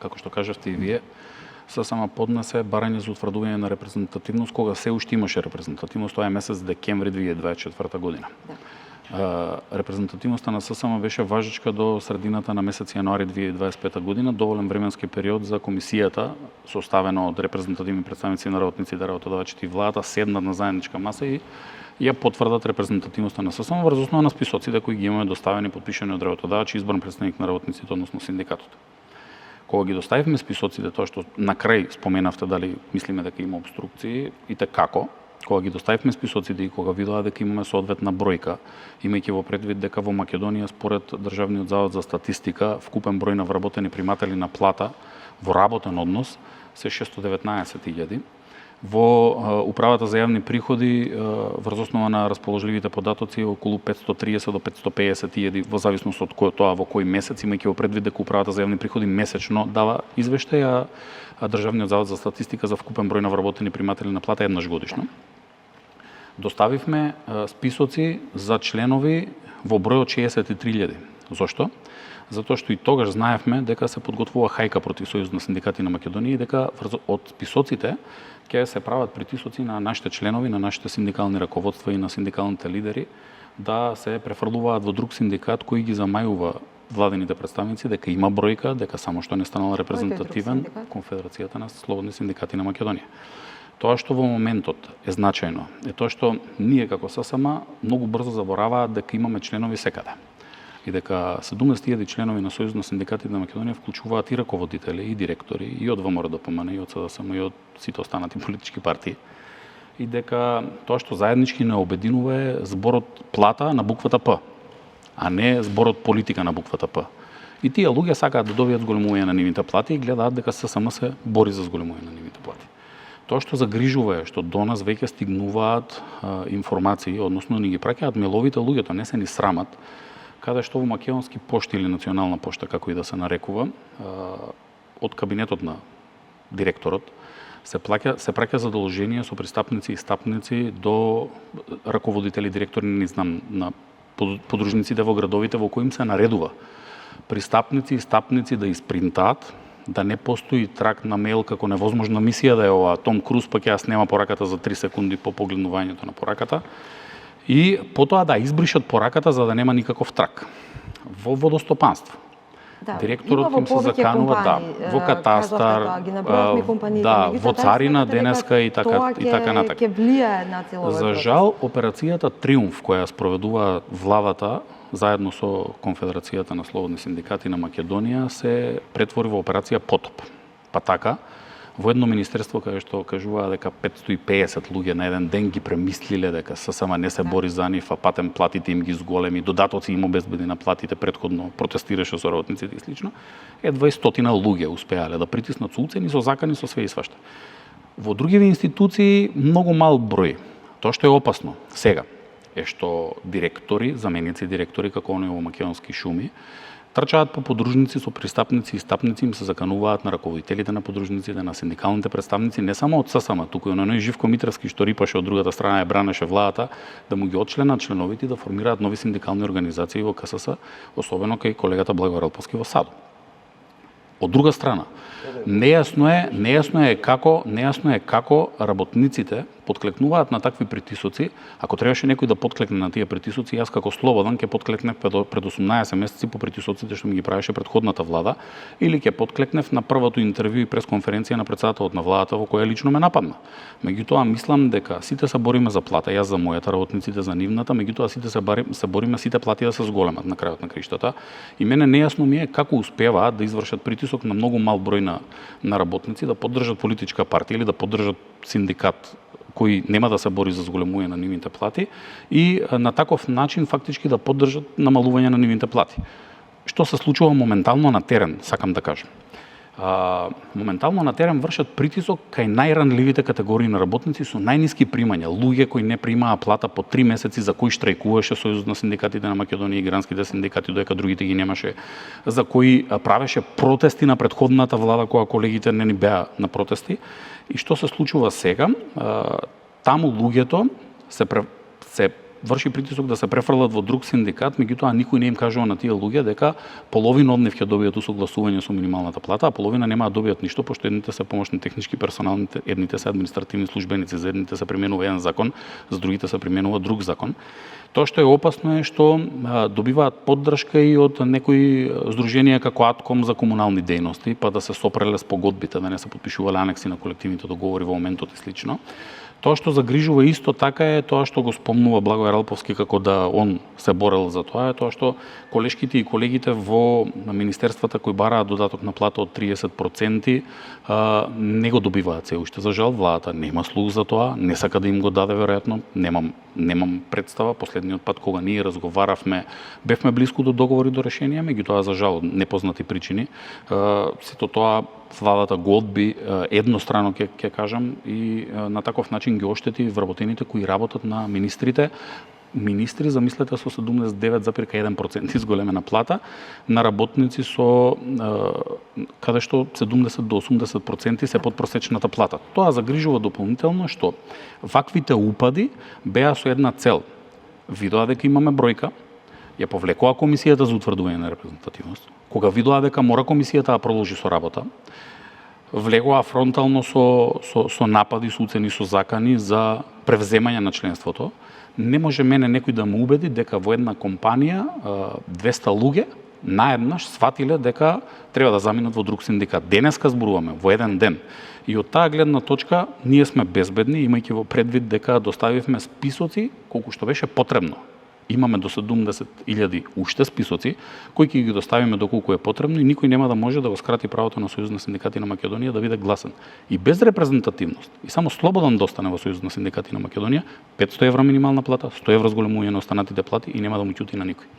како што кажавте и вие, ССМ поднесе барање за утврдување на репрезентативност, кога се уште имаше репрезентативност, тоа е месец декември 2024 година. Репрезентативноста на ССМ беше важечка до средината на месец јануари 2025 година, доволен временски период за комисијата, составена од репрезентативни представници на работниците, работодавачите и владата, седнат на заедничка маса и ја потврдат репрезентативноста на ССМ врз основа на списоците кои ги имаме доставени, подпишани од работодавачи и избран представник на работниците, односно синдикатот. Кога ги доставивме списоците, тоа што на крај споменавте дали мислиме дека има обструкции и како, кога ги доставивме списоците и кога видоа дека имаме соодветна бројка, имајќи во предвид дека во Македонија според Државниот завод за статистика вкупен број на вработени приматели на плата во работен однос се 619.000. Во управата за јавни приходи врз основа на расположливите податоци околу 530 до 550.000 во зависност од тоа во кој месец, имајќи во предвид дека управата за јавни приходи месечно дава извештај, а Државниот завод за статистика за вкупен број на вработени приматели на плата еднаш годишно. Доставивме списоци за членови во број од 63.000. Зошто? Затоа што и тогаш знаевме дека се подготвува хајка против Сојуз на синдикати на Македонија и дека од списоците ќе се прават притисоци на нашите членови, на нашите синдикални раководства и на синдикалните лидери да се префрлуваат во друг синдикат кој ги замајува владените представници дека има бројка, дека само што не станал репрезентативен Конфедерацијата на слободни синдикати на Македонија. Тоа што во моментот е значајно е тоа што ние како ССМ многу брзо забораваат дека имаме членови секаде. И дека 70.000 членови на Сојуз на синдикатите на Македонија вклучуваат и раководители, и директори, и од ВМРО-ДПМН, и од СДСМ, и од сите останати политички партии. И дека тоа што заеднички не обединува е зборот плата на буквата П, а не зборот политика на буквата П. И тие луѓе сакаат да добијат зголемување на нивните плати и гледаат дека ССМ се бори за зголемување на нивните плати. Тоа што загрижува е што до нас веќе стигнуваат информации, односно ни ги праќаат меловите луѓето, не се ни срамат, каде што во македонски пошти или национална пошта, како и да се нарекува, од кабинетот на директорот, се праќа задолжение со пристапници и стапници до раководители, директори, не знам, на подружниците во градовите во кои им се наредува пристапници и стапници да испринтаат, да не постои трак на мејл како невозможна мисија да е ова Том Круз, па ќе ја снема пораката за 3 секунди по погледнувањето на пораката. И потоа да избришат пораката за да нема никаков трак. Во водостопанство. Директорот им се заканува во катастар, во царина денеска и така натака. За жал, операцијата Триумф која спроведува владата заедно со Конфедерацијата на слободни синдикати на Македонија се претвори во операција Потоп. Па така, во едно министерство каде што кажуваа дека 550 луѓе на еден ден ги премислиле дека ССМ не се бори за нив, а патем платите им ги зголеми, додатоци им обезбеди на платите, претходно протестираше со работниците и слично, едва 100 луѓе успеале да притиснат со уцени, со закани, со све и свашта. Во другиве институции многу мал број. Тоа што е опасно сега е што директори, заменици директори како оние во македонски шуми, трчаат по подружници со пристапници и стапници, им се закануваат на раководителите на подружниците, на синдикалните представници, не само од ССМ, туку и оној Живко Митровски што рипаше од другата страна и бранеше владата, да му ги отчленат членовите и да формираат нови синдикални организации во КСС, особено кај колегата Благојар Алповски во САДО. Од друга страна, нејасно е како работниците подклекнуваат на такви притисоци. Ако требаше некој да подклекне на тие притисоци, јас како слободен ќе подклекнев пред 18 месеци по притисоците што ми ги правеше претходната влада, или ќе подклекнев на првото интервју и пресконференција на претседателот на владата во која лично ме нападна. Меѓутоа мислам дека сите се бориме за плата, јас за мојата, работниците за нивната, меѓутоа сите се бориме сите плати да се зголемат на крајот на криштата. И мене нејасно ми е како успеваат да извршат притисок на многу мал број на работници да поддржат политичка партија или да поддржат синдикат кој нема да се бори за зголемување на нивните плати и на таков начин фактички да поддржат намалување на нивните плати. Што се случува моментално на терен, сакам да кажам. Моментално на терен вршат притисок кај најранливите категории на работници со најниски примања, луѓе кои не примаа плата по 3 месеци, за кои штрајкуваше Сојузот на синдикатите на Македонија и гранските синдикати, додека другите ги немаше, за кои правеше протести на претходната влада кога колегите не ни беа на протести. И што се случува сега? Таму луѓето се врши притисок да се префрлат во друг синдикат, меѓутоа никој не им кажува на тие луѓе дека половина од нив ќе добијат усогласување со минималната плата, а половина нема да добијат ништо, пошто едните се помошни технички персонал, едните се административни службеници, за едните се применува еден закон, за другите се применува друг закон. Тоа што е опасно е што добиваат поддршка и од некои здруженија како Атком за комунални дејности, па да се сопреле спогодбите, да не се потпишувале анекси на колективните договори во моментот и слично. Тоа што загрижува исто така е тоа што го спомнува Благој Ралповски како да он се борел за тоа, е тоа што колешките и колегите во министерствата кои бараат додаток на плата од 30% не го добиваат се уште. За жал, владата нема слух за тоа, не сака да им го даде веројатно, немам представа. Последниот пат кога ние разговаравме, бевме блиску до договори, до решенија, меѓутоа за жал непознати причини. Сето тоа владата го одби еднострано, ќе кажам, и на таков начин ги оштети вработените кои работат на министрите. Министри, замислете, со 79,1% изголемена плата, на работници со каде што 70 до 80% се под просечната плата. Тоа загрижува дополнително што ваквите упади беа со една цел. Видоа дека имаме бројка, ја повлекоа Комисијата за утврдување на репрезентативност. Кога видоа дека мора Комисијата да продолжи со работа, влегоа фронтално со напади, со уцени, со закани за превземање на членството. Не може мене некој да ме убеди дека во една компанија 200 луѓе наеднаш сватиле дека треба да заминат во друг синдикат. Денеска зборуваме, во еден ден. И од таа гледна точка ние сме безбедни, имајќи во предвид дека доставивме списоци колку што беше потребно. Имаме до 70.000 уште списоци, кои ќе ги доставиме доколку е потребно и никој нема да може да го скрати правото на Сојуз на синдикати на Македонија да биде гласен. И без репрезентативност, и само слободен да остане во Сојуз на синдикати на Македонија, 500 евра минимална плата, 100 евра зголемување на останатите плати и нема да му ќути на никој.